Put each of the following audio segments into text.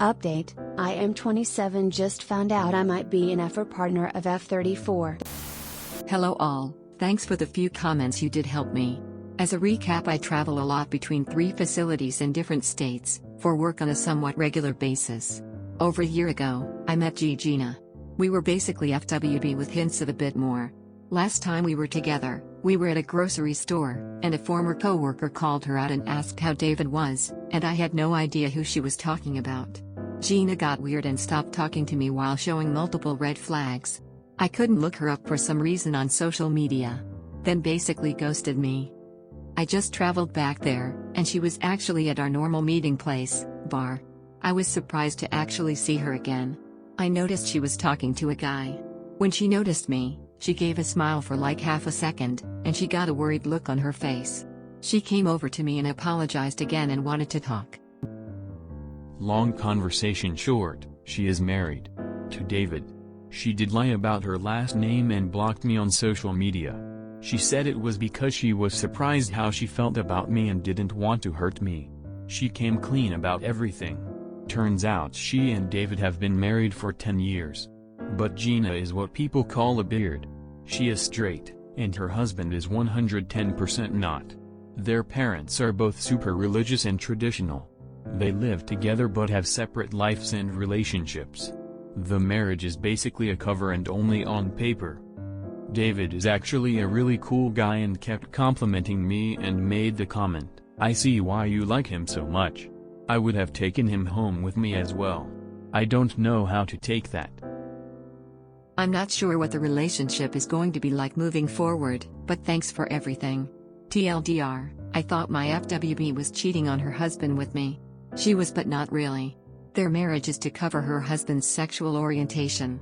Update, I am 27 just found out I might be an afair partner of F34. Hello all, thanks for the few comments, you did help me. As a recap, I travel a lot between 3 facilities in different states, for work on a somewhat regular basis. Over a year ago, I met Gina. We were basically FWB with hints of a bit more. Last time we were together, we were at a grocery store, and a former coworker called her out and asked how David was, and I had no idea who she was talking about. Gina got weird and stopped talking to me while showing multiple red flags. I couldn't look her up for some reason on social media. Then basically ghosted me. I just traveled back there, and she was actually at our normal meeting place, bar. I was surprised to actually see her again. I noticed she was talking to a guy. When she noticed me, she gave a smile for like half a second, and she got a worried look on her face. She came over to me and apologized again and wanted to talk. Long conversation short, she is married to David. She did lie about her last name and blocked me on social media. She said it was because she was surprised how she felt about me and didn't want to hurt me. She came clean about everything. Turns out she and David have been married for 10 years. But Gina is what people call a beard. She is straight, and her husband is 110% not. Their parents are both super religious and traditional. They live together but have separate lives and relationships. The marriage is basically a cover and only on paper. David is actually a really cool guy and kept complimenting me and made the comment, "I see why you like him so much. I would have taken him home with me as well." I don't know how to take that. I'm not sure what the relationship is going to be like moving forward, but thanks for everything. TLDR, I thought my FWB was cheating on her husband with me. She was, but not really. Their marriage is to cover her husband's sexual orientation.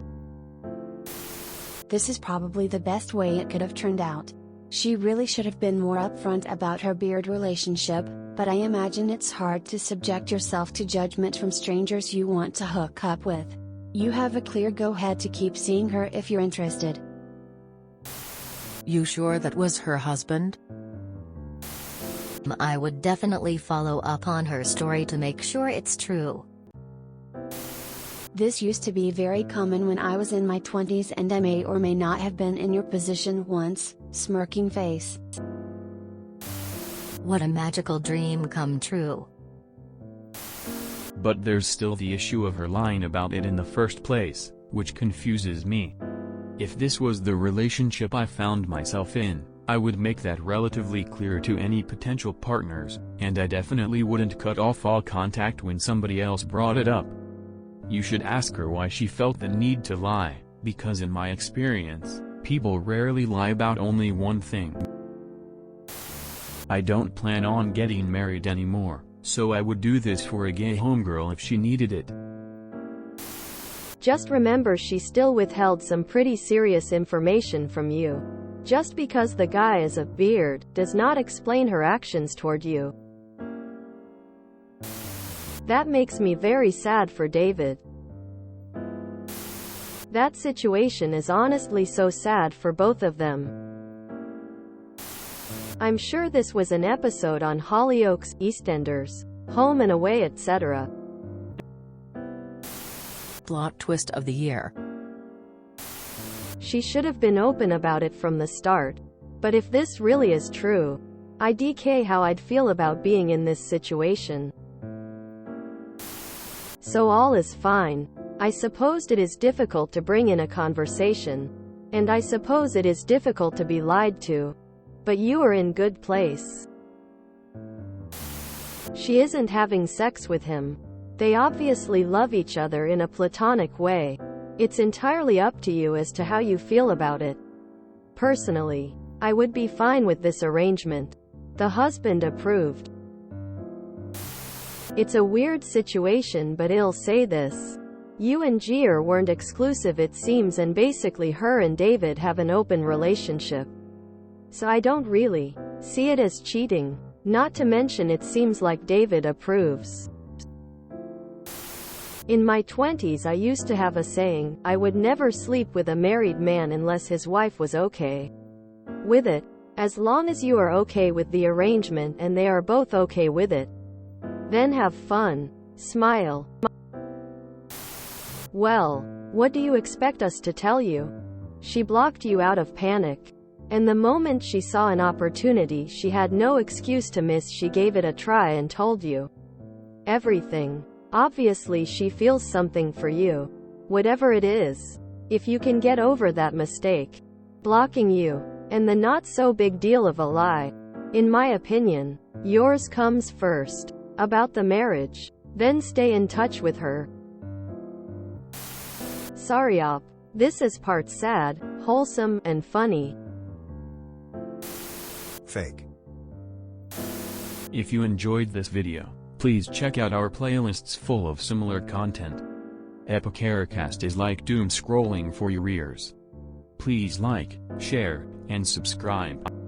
This is probably the best way it could have turned out. She really should have been more upfront about her beard relationship, but I imagine it's hard to subject yourself to judgment from strangers you want to hook up with. You have a clear go-ahead to keep seeing her if you're interested. You sure that was her husband? I would definitely follow up on her story to make sure it's true. This used to be very common when I was in my 20s, and I may or may not have been in your position once, smirking face. What a magical dream come true. But there's still the issue of her lying about it in the first place, which confuses me. If this was the relationship I found myself in, I would make that relatively clear to any potential partners, and I definitely wouldn't cut off all contact when somebody else brought it up. You should ask her why she felt the need to lie, because in my experience, people rarely lie about only one thing. I don't plan on getting married anymore, so I would do this for a gay homegirl if she needed it. Just remember, she still withheld some pretty serious information from you. Just because the guy is a beard, does not explain her actions toward you. That makes me very sad for David. That situation is honestly so sad for both of them. I'm sure this was an episode on Hollyoaks, EastEnders, Home and Away, etc. Plot twist of the year. She should have been open about it from the start. But if this really is true, I DK how I'd feel about being in this situation. So all is fine. I suppose it is difficult to bring in a conversation. And I suppose it is difficult to be lied to. But you are in good place. She isn't having sex with him. They obviously love each other in a platonic way. It's entirely up to you as to how you feel about it. Personally, I would be fine with this arrangement. The husband approved. It's a weird situation, but I'll say this. You and Gier weren't exclusive, it seems, and basically her and David have an open relationship. So I don't really see it as cheating. Not to mention it seems like David approves. In my 20s I used to have a saying, I would never sleep with a married man unless his wife was okay with it. As long as you are okay with the arrangement and they are both okay with it, then have fun. Smile. Well, what do you expect us to tell you? She blocked you out of panic. And the moment she saw an opportunity she had no excuse to miss, she gave it a try and told you everything. Obviously she feels something for you. Whatever it is. If you can get over that mistake, blocking you, and the not so big deal of a lie, in my opinion, yours comes first. About the marriage, then stay in touch with her. Sorry op. This is part sad, wholesome, and funny. Fake. If you enjoyed this video, please check out our playlists full of similar content. Epicaricast is like doom scrolling for your ears. Please like, share, and subscribe.